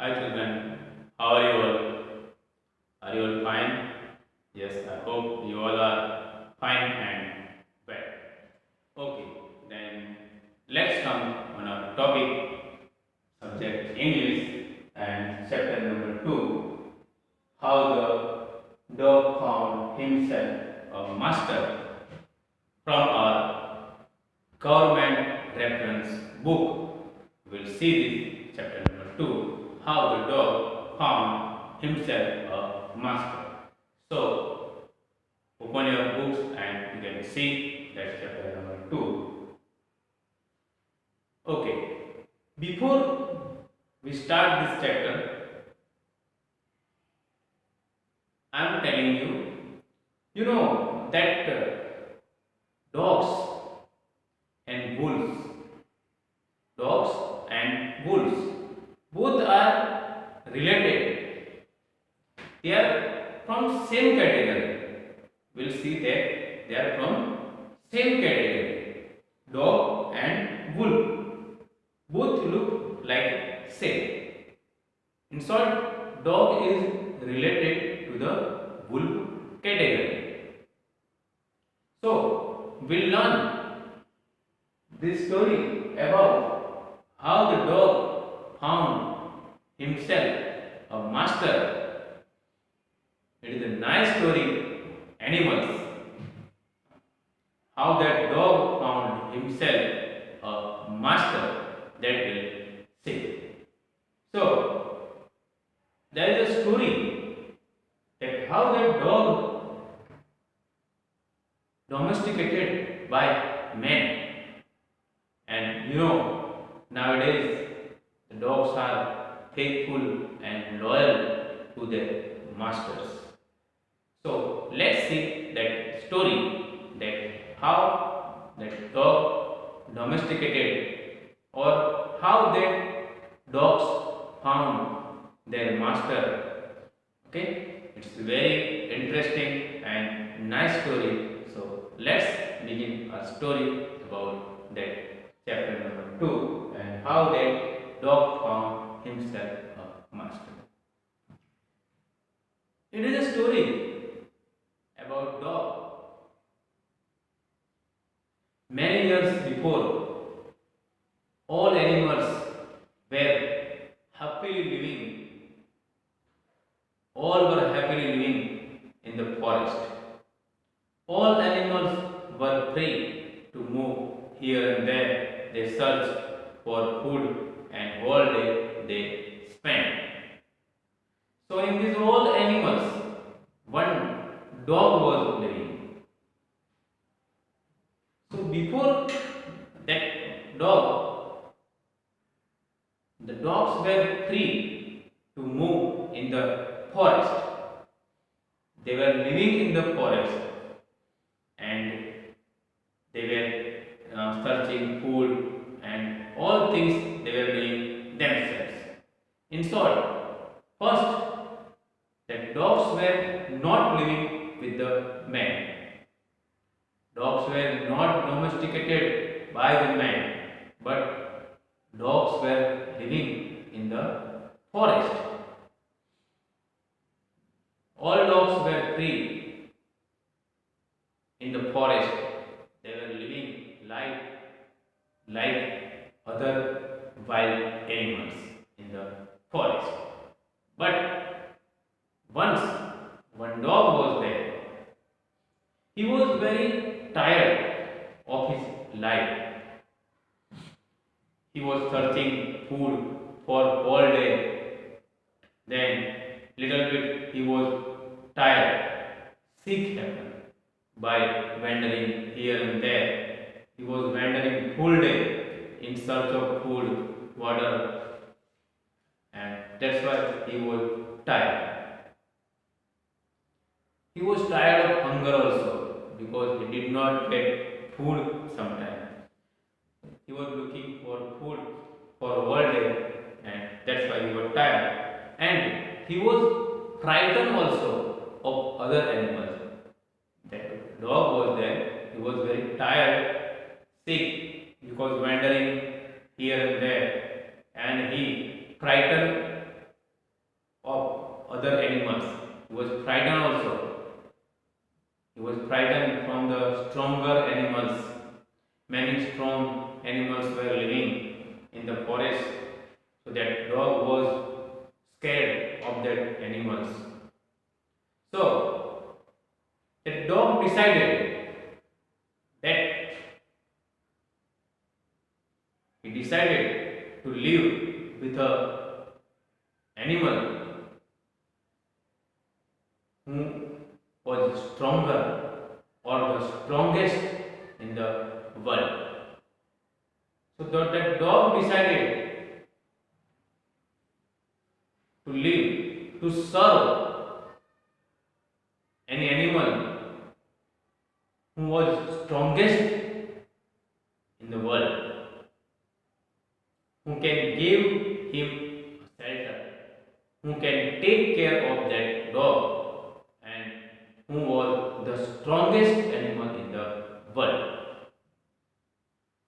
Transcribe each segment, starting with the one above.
Hi children, how are you all? Are you all fine? Yes, I hope you all are fine and well. Okay, then let's come on our topic, subject English and chapter number 2, how the dog found himself a master from our government reference book. We'll see this chapter number 2, how the dog found himself a master. So open your books and you can see that chapter number 2. Okay, before we start this chapter, I am telling you, that dogs and wolves, dogs and wolves, both are related. They are from same category. We'll see that they are from same category. Dog and wolf. Both look like same. In short, dog is related to the wolf category. So, we'll learn this story about how the dog found himself a master. It is a nice story, animals. How that dog found himself a master, that will see. So, there is a story that how that dog domesticated by men. And nowadays the dogs are faithful and loyal to their masters. So let's see that story, that how that dog domesticated, or how that dogs found their master. Okay, it's very interesting and nice story. So let's begin a story about that chapter number 2 and how that dog found himself a master. It is a story about dog. Many years before, all animals were happily living. All were happily living in the forest. All animals were free to move here and there. They searched for food and all day they spent. So in these all animals, one dog was living. So before that dog, the dogs were free to move in the forest. They were living in the forest and they were searching food and all things they were doing themselves. In short, first, the dogs were not living with the men. Dogs were not domesticated by the man, but dogs were living in the forest. All dogs were free in the forest. They were living like other wild animals in the forest. But once one dog was there. He was very tired of his life. He was searching food for all day. Then little bit he was tired. Sick happened by wandering here and there. He was wandering full day in search of food, water, and that's why he was tired. He was tired of hunger also because he did not get food sometime. He was looking for food for a whole day and that's why he was tired. And he was frightened also of other animals. That dog was there, he was very tired, sick because wandering here and there, and he frightened the stronger animals. Many strong animals were living in the forest, so that dog was scared of that animals. So the dog decided that he decided to live with a animal who was stronger or the strongest in the world. So that dog decided to live, to serve any animal who was strongest in the world, who can give him shelter, who can take care of that dog, and who was the strongest animal in the world.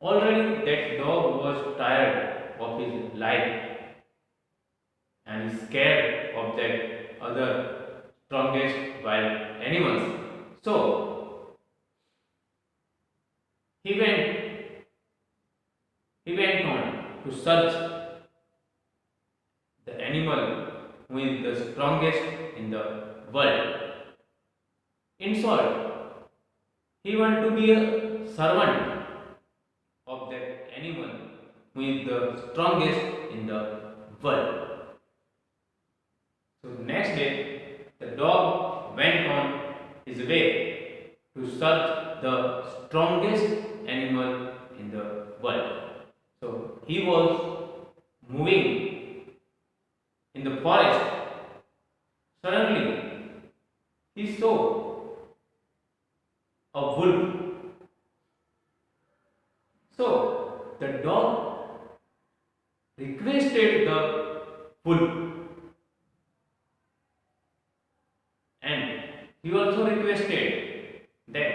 Already that dog was tired of his life and is scared of that other strongest wild animals. So he went on to search the animal who is the strongest in the world. In short, he wanted to be a servant of that animal who is the strongest in the world. So next day, the dog went on his way to search the strongest animal in the world. So he was moving in the forest. Suddenly, he saw a wolf. So the dog requested the wolf, and he also requested that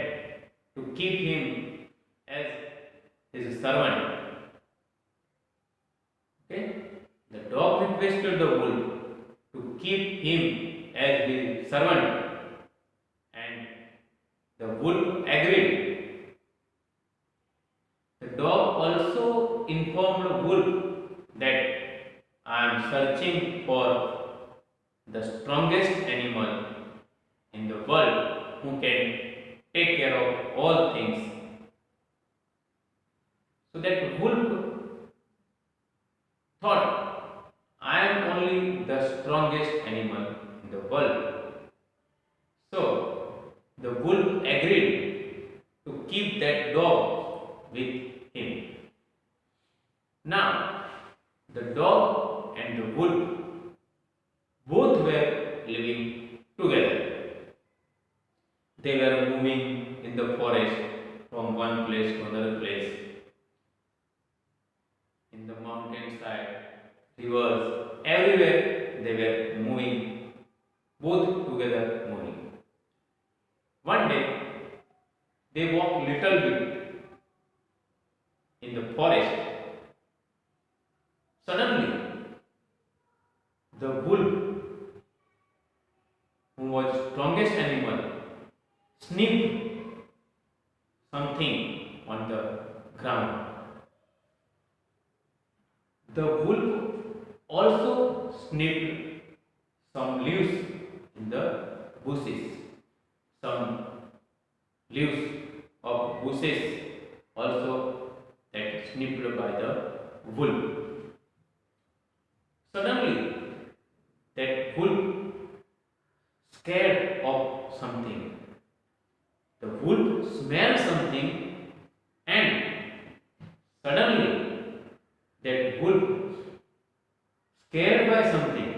to keep him as his servant. Okay? The dog requested the wolf to keep him as his servant, and the wolf agreed. The dog also informed wolf that I am searching for the strongest animal in the world who can take care of all things. So that wolf thought, I am only the strongest animal in the world. So the wolf agreed to keep that dog with him. Now the dog and the wolf both were living together. They were moving in the forest from one place to another place, in the mountainside, rivers, everywhere they were moving, both together moving. One day, they walked little bit in the forest. Suddenly, the wolf, who was strongest animal, sniffed something on the ground. The wolf also sniffed some leaves in the bushes. Some leaves of bushes also that sniffed by the wolf. Suddenly, that wolf scared of something. The wolf smelled something, and suddenly that wolf scared by something.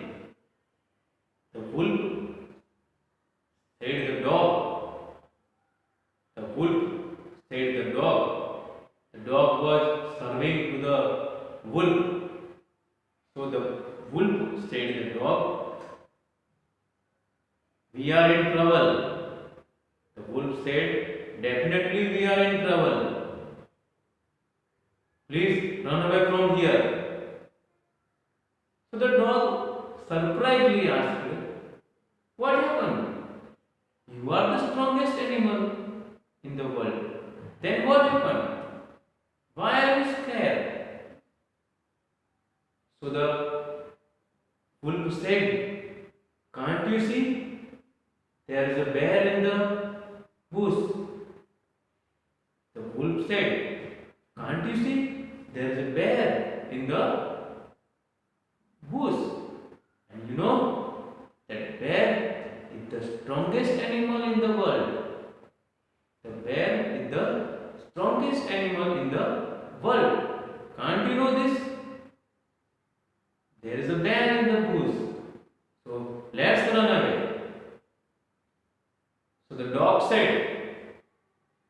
The wolf said the dog. The wolf said the dog. The dog was serving to the wolf. So the wolf said the dog, we are in trouble. The wolf said, definitely we are in trouble. Please run away from here. So the dog surprisingly asked, what happened? You are the strongest animal in the Then what happened? Why are you scared? So the wolf said, can't you see? There is a bear in the bush. The wolf said, can't you see? There is a bear in the bush. And you know that bear is the strongest animal in the world. The bear is the strongest animal in the world. Can't you know this? There is a bear in the bush. So let's run away. So the dog said,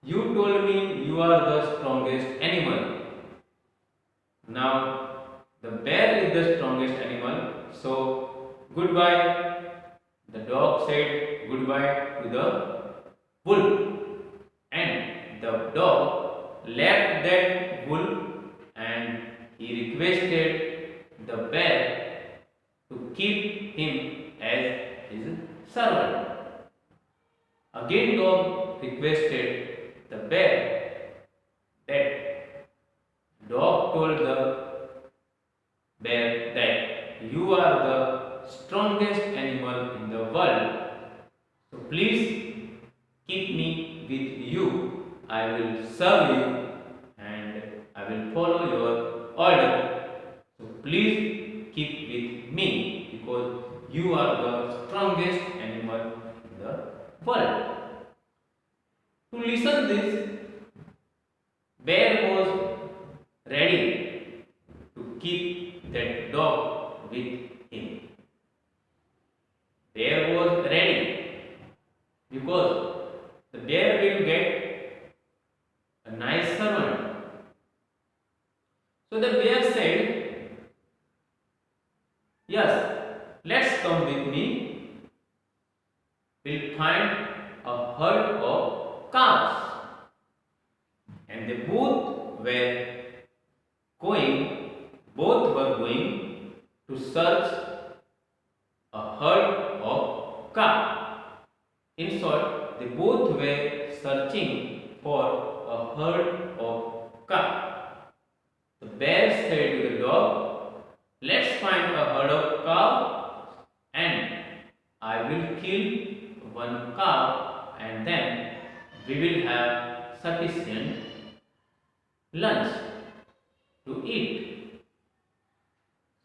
you told me you are the strongest animal. Now the bear is the strongest animal. So goodbye. The dog said goodbye to the wolf. And the dog left that wolf and he requested the bear to keep him as his servant. Again dog requested the bear. That dog told the bear that you are the strongest animal in the world. So please keep me with you. I will serve you and I will follow your order. So please keep with me because you are the strongest animal in the world. To listen this, bear was ready to keep that dog with him. Bear was ready because the bear will get a nice servant. So the bear said, yes, let's come with me. We'll find a herd of cows. And they both were going to search a herd of cows. In short, they both were searching for a herd of cows. The bear said to the dog, let's find a herd of cows and I will kill one cow and then we will have sufficient lunch to eat.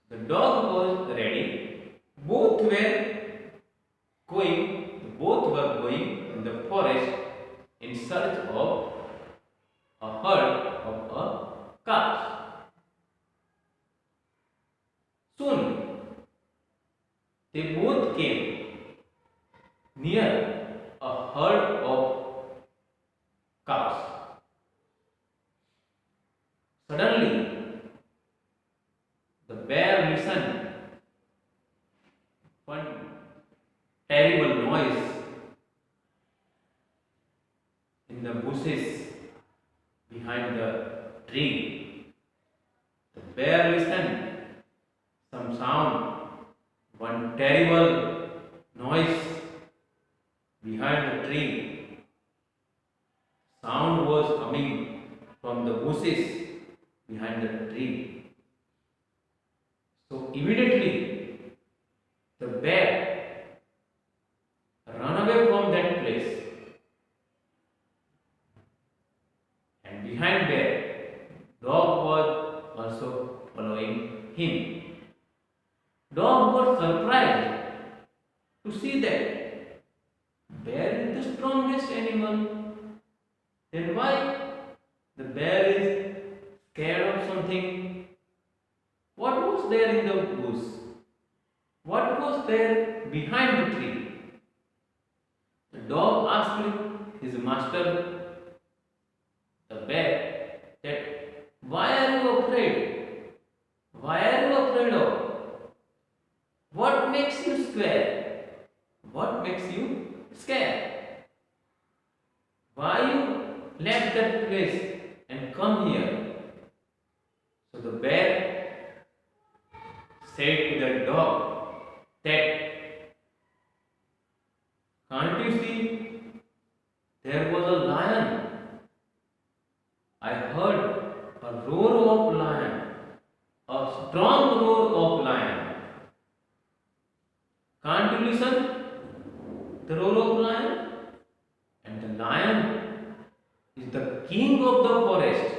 The dog was ready. Both were going in the forest in search of a herd of cows. Soon they both came near a herd of cows. Suddenly, the bear listened one terrible noise in the bushes behind the tree. The bear listened some sound, one terrible noise behind the tree. Sound was coming from the bushes behind the tree. So immediately the bear ran away from that place, and behind bear, dog was also following him. Dog was surprised to see that bear is the strongest animal. Then why the bear is scared of something? What was there in the bush? What was there behind the tree? The dog asked his master, the bear, that why are you afraid? Why are you afraid of? What makes you scared? What makes you scared? Why you left that place and come here? So the bear said to the dog that, can't you see there was a lion a roar of lion, a strong roar of lion. Can't you listen? The roar of lion? And the lion is the king of the forest.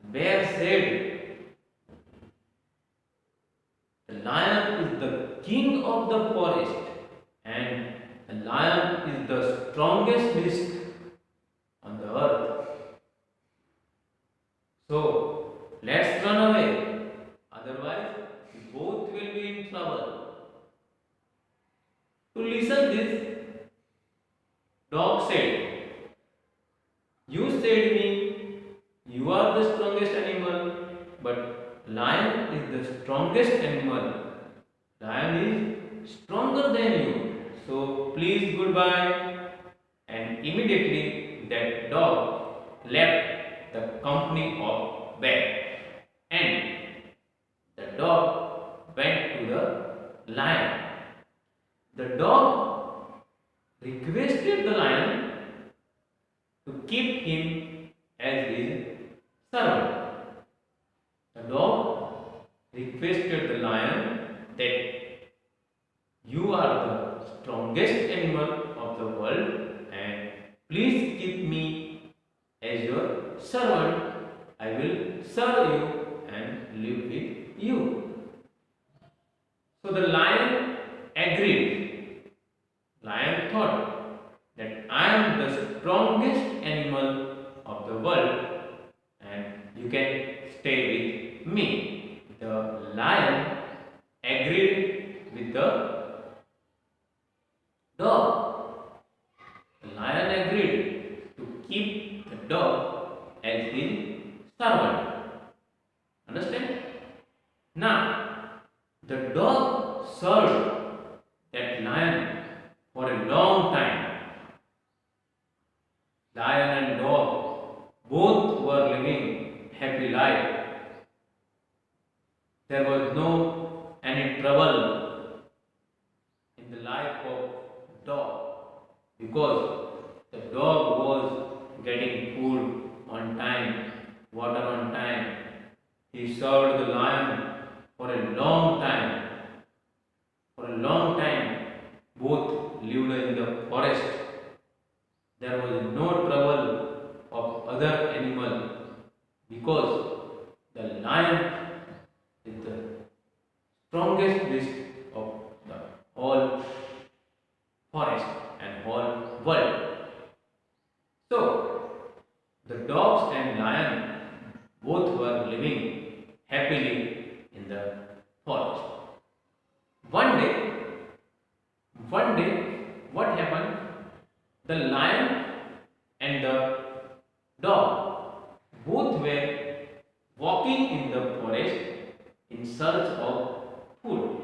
Bear said, the lion is the king of the forest, and the lion is the strongest beast on the earth. So let's run away, otherwise we both will be in trouble. To listen this, dog said, you said me, you are the strongest animal, but lion is the strongest animal. Lion is stronger than you. So please goodbye. And immediately that dog left the company of bear. And the dog went to the lion. The dog requested the lion to keep him as his servant. The dog requested the lion that you are the strongest animal of the world and please keep me as your servant. I will serve you and live with you. So the lion agreed. Lion thought that I am the strongest animal of the world and you can stay with me. The lion agreed with the dog. The lion agreed to keep the dog as his servant. Understand? Now, the dog served that lion for a long time. Lion and dog both were living happy life. There was no any trouble in the life of dog because the dog was getting food on time, water on time. He served the lion for a long time. For a long time, both lived in the forest. There was no trouble of other animal because the lion is the strongest beast of the whole forest and whole world. So, the dogs and lion both were living happily in the forest. One day, what happened? The lion and the dog both were walking in the forest in search of food.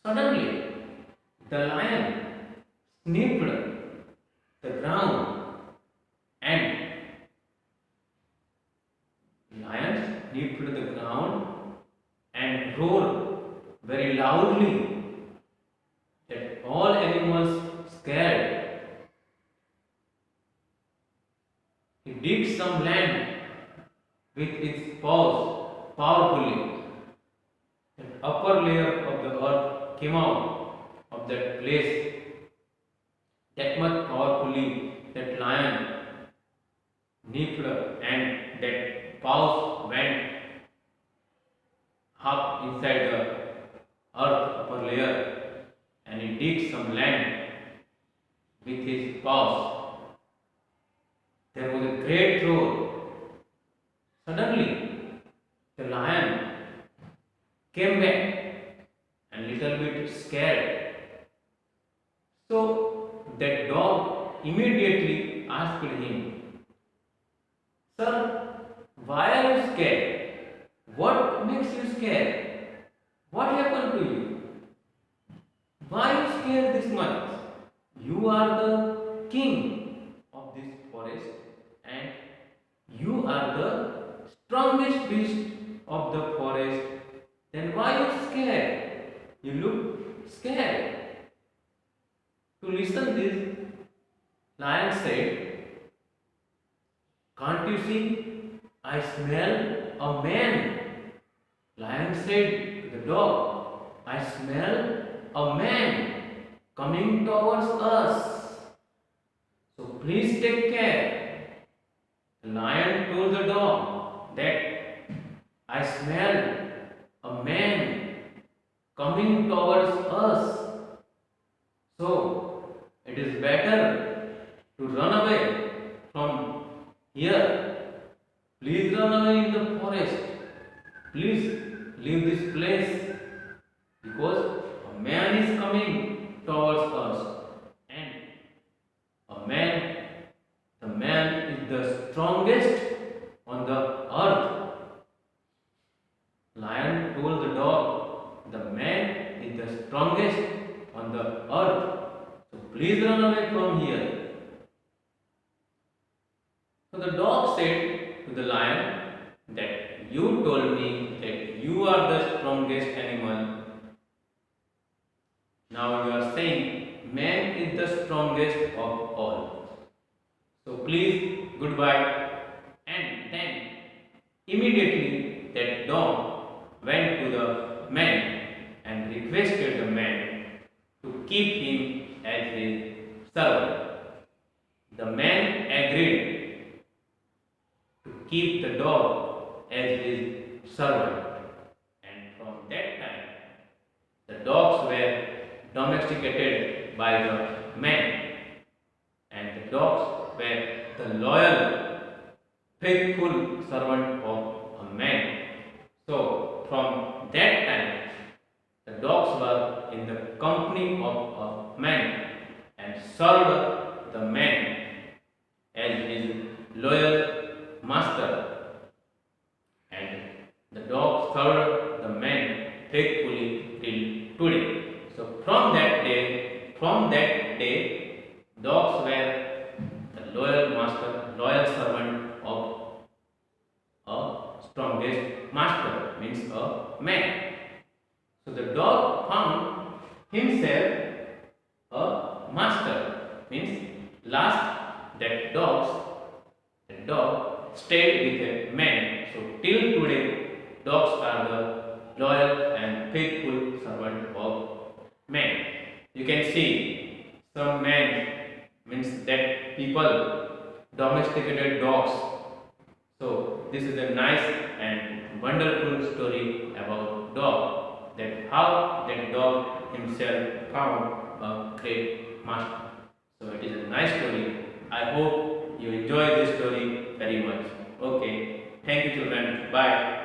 Suddenly, the lion sniffed the ground and roared very loudly that all animals scared. He digged some land with its paws powerfully. The upper layer of the earth came out of that place that much powerfully that lion nipped and that paws went up inside the earth upper layer and he digged some land with his paws. There was a great roar. Suddenly, the lion came back and little bit scared. So that dog immediately asked him, "Sir, why are you scared? What makes you scared? What happened to you? Why are you scared this much? You are the king of this forest and you are the strongest beast of the forest. Then why are you scared? You look scared." To listen this, lion said, "Can't Can't you see? I smell a man. Lion said to the dog, I smell a man coming towards us. So please take care. The lion told the dog that I smell a man coming towards us. So it is better to run away from here. Please run away in the forest. Please leave this place because a man is coming towards us. And the man is the strongest on the earth. Lion told the dog, the man is the strongest on the earth. So please run away from here. So the dog said to the lion that you told me that you are the strongest animal. Now you are saying man is the strongest of all. So please goodbye. And then immediately that dog went to the man and requested the man to keep him as his servant. The man agreed to keep the dog as his servant, and from that time the dogs were domesticated by the man, and the dogs were the loyal, faithful servant of a man. So from that time the dogs were in the company of a man and served the man as his loyal master, and the dog served the man faithfully till today. So from that day, dogs were the loyal master, loyal servant of a strongest master, means a man. So the dog found himself a master, means last that dog stayed with a man. So till today dogs are the loyal and faithful servant of man. You can see some man, means that people domesticated dogs. So this is a nice and wonderful story about dog, that how that dog himself found a great master. So it is a nice story. I hope you enjoy this story very much. Okay, thank you children. Bye.